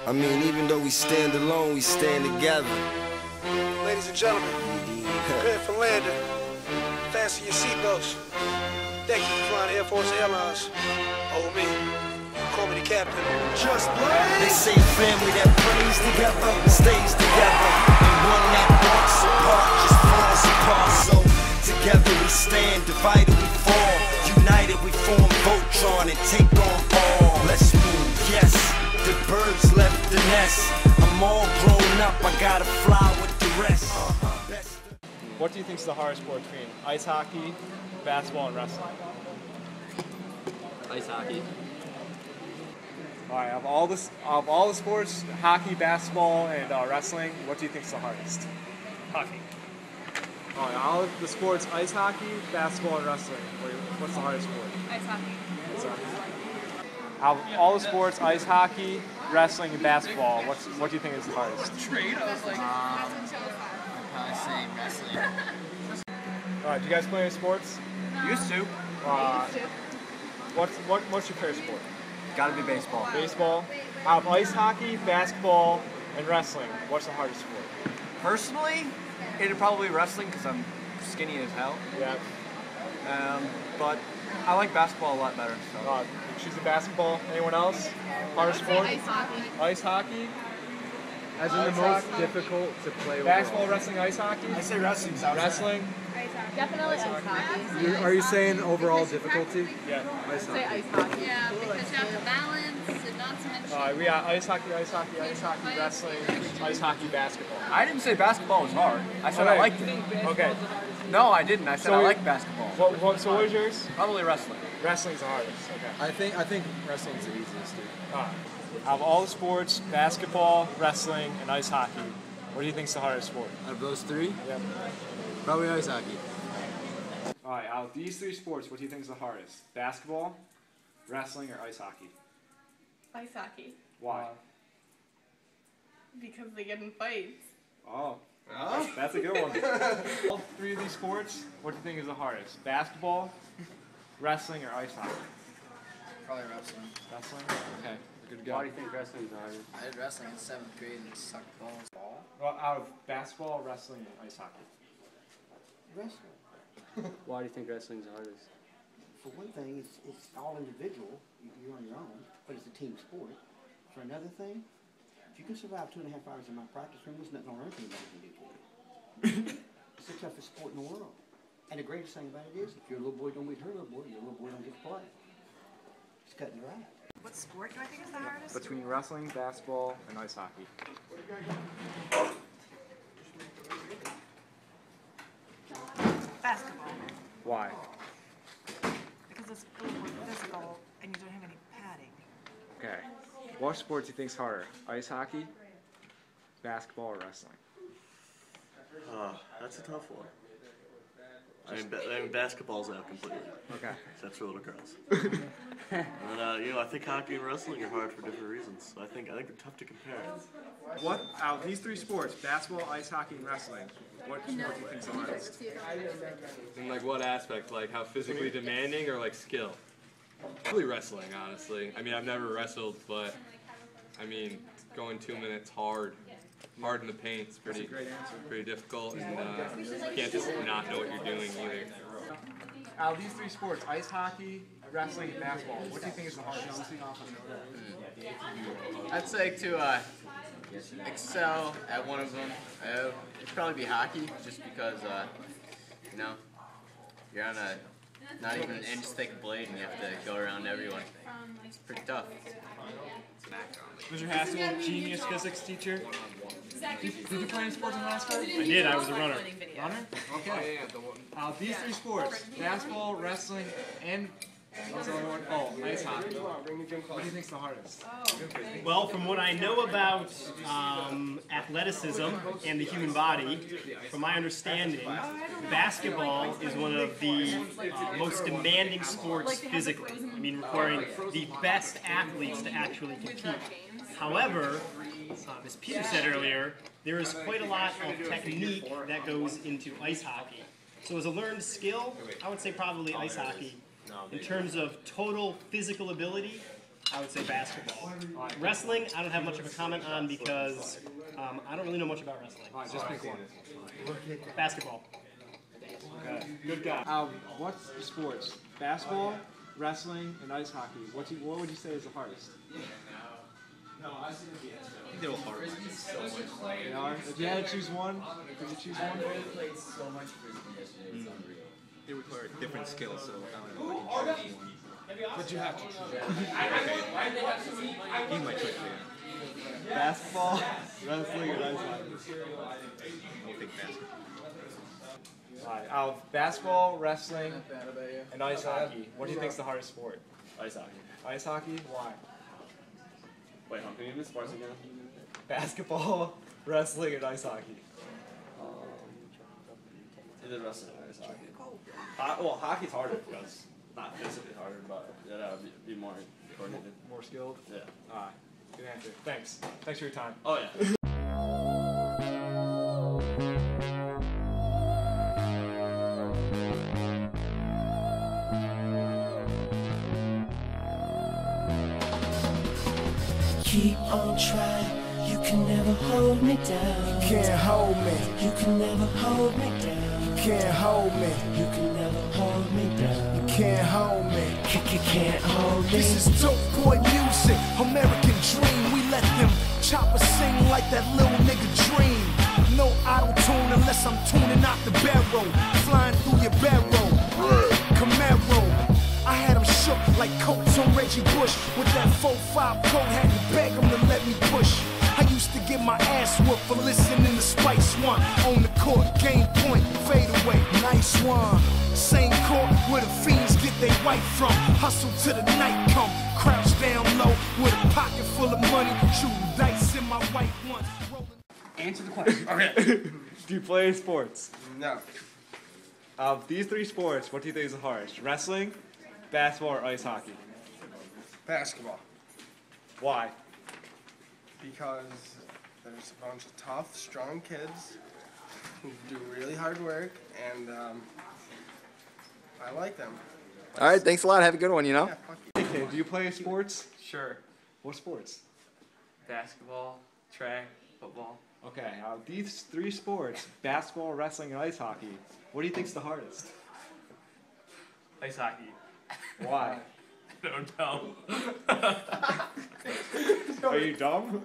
I mean, even though we stand alone, we stand together. Ladies and gentlemen, prepare for landing. Fasten your seatbelts. Thank you for flying Air Force Airlines. Oh, me. Call me the captain. Just blaze. They say family that prays together stays together, and one that walks apart just falls apart. So together we stand, divided we fall, united we form Voltron and take on all. Let's move, yes. The birds left the nest. I'm all grown up, I gotta fly with the rest. What do you think is the hardest sport between ice hockey, basketball, and wrestling? Ice hockey. All right, of all the sports, hockey, basketball, and wrestling, what do you think is the hardest? Hockey. All right, all of the sports, ice hockey, basketball, and wrestling. What's the hardest sport? Ice hockey. Ice hockey. Out of all the sports, ice hockey, wrestling, and basketball, what do you think is the hardest? Trade? I was like, I'd probably say wrestling. All right, do you guys play any sports? Used to. What's your favorite sport? Gotta be baseball. Baseball. Out of ice hockey, basketball, and wrestling, what's the hardest sport? Personally, it'd probably be wrestling because I'm skinny as hell. Yeah. But I like basketball a lot better. So. Choosing basketball. Anyone else? Hardest sport? Ice hockey. Ice hockey. As in the most difficult to play Basketball, overall. wrestling, ice hockey. I say wrestling's out. Wrestling. Definitely ice hockey. Are you saying overall difficulty? Yeah. Ice Say hockey. ice hockey. Yeah, because you have to balance and not to mention. We got ice hockey, wrestling, ice hockey, basketball. I didn't say basketball was hard. I said I liked it. Okay. No, I didn't. I said I like basketball. So what was yours? Probably wrestling. Wrestling's the hardest. Okay. I think wrestling's the easiest, dude. Out of all the sports, basketball, wrestling, and ice hockey, what do you think is the hardest sport? Out of those three, Yep. probably ice hockey. All right. Out of these three sports, what do you think is the hardest? Basketball, wrestling, or ice hockey? Ice hockey. Why? Because they get in fights. Oh. That's a good one. All three of these sports, what do you think is the hardest? Basketball, wrestling, or ice hockey? Probably wrestling. Wrestling? Okay. Good to go. Why do you think wrestling's the hardest? I did wrestling in 7th grade and sucked balls. Well, out of basketball, wrestling, and ice hockey. Wrestling. Why do you think wrestling's the hardest? For one thing, it's all individual. You're on your own, but it's a team sport. For another thing, if you can survive 2.5 hours in my practice room, there's nothing on earth anybody can do to you. It's the toughest sport in the world. And the greatest thing about it is, if your little boy don't beat her little boy, your little boy don't get to play. It's cut and dry. What sport do I think is the hardest? Between wrestling, basketball, and ice hockey. Basketball. Why? Because it's a little more physical and you don't have any padding. Okay. What sport do you think is harder? Ice hockey, basketball, or wrestling? That's a tough one. I mean, basketball's out completely. Okay. That's for little girls. And I think hockey and wrestling are hard for different reasons. So I think they're tough to compare. What out of these three sports, basketball, ice hockey, and wrestling, what sport do you think is the hardest? In like what aspect? Like how physically demanding or like skill? Probably wrestling, honestly. I mean, I've never wrestled, but I mean, going 2 minutes hard in the paint is pretty difficult, and you can't just not know what you're doing either. Out of these three sports, ice hockey, wrestling, and basketball, what do you think is the hardest? I'd say to excel at one of them, it'd probably be hockey, just because, you're on a not even an inch thick blade and you have to go around everyone. It's pretty tough. Was your high school genius physics teacher? Did you play any sports in high school? I did. I was a runner. Runner? Okay. These three sports, basketball, wrestling, and ice hockey. What do you think is the hardest? Well, from what I know about athleticism and the human body, from my understanding, basketball is one of the most demanding sports physically. I mean, requiring the best athletes to actually compete. However, as Peter said earlier, there is quite a lot of technique that goes into ice hockey. So as a learned skill, I would say probably ice hockey. In terms of total physical ability, I would say basketball. Wrestling, I don't have much of a comment on because I don't really know much about wrestling. Alright, just pick one. Basketball. Okay, good guy. What's the sports? Basketball, wrestling, and ice hockey. What would you say is the hardest? I think they're all hard. They are? If you had to choose one, could you choose one? Played so much frisbee yesterday, it's unreal. They require different skills, so I don't know if I can choose one. But you have to choose He might choose again. basketball, wrestling, and ice hockey. I'll pick basketball. Alright, out of basketball, wrestling, and ice hockey, what do you think is the hardest sport? Ice hockey. Ice hockey? Why? Wait, how can you do sports again? Basketball, wrestling, and ice hockey. It is wrestling and ice hockey. Well, hockey's harder because not physically harder, but yeah, that would be more coordinated. More skilled? Yeah. Alright, good answer. Thanks. Thanks for your time. Oh yeah. Keep on trying, you can never hold me down. You can't hold me. You can never hold me down. You can't hold me. You can never hold me down. You can't hold me. You can't hold me. This is dope boy music, American dream. We let them choppers sing like that little nigga dream. No auto-tune unless I'm tuning out the barrel. Flying through your barrel. Camaro. I had him shook like coats on Reggie Bush. With that 4-5 coat, had to beg him to let me push. I used to get my ass whooped for listening to Spice One. On the court, game point, fade away, nice one. Same court where the fiends get their white from. Hustle till the night come, crouch down low with a pocket full of money, shooting dice in my white ones. Answer the question. Okay. Do you play sports? No. Of these three sports, what do you think is the hardest? Wrestling, basketball, or ice hockey? Basketball. Why? Because there's a bunch of tough, strong kids who do really hard work, and I like them. All right, thanks a lot. Have a good one, you know? Yeah, fuck you. Hey, do you play sports? Sure. What sports? Basketball, track, football. Okay, out of these three sports, basketball, wrestling, and ice hockey, what do you think is the hardest? Ice hockey. Why? I don't know. Are you dumb?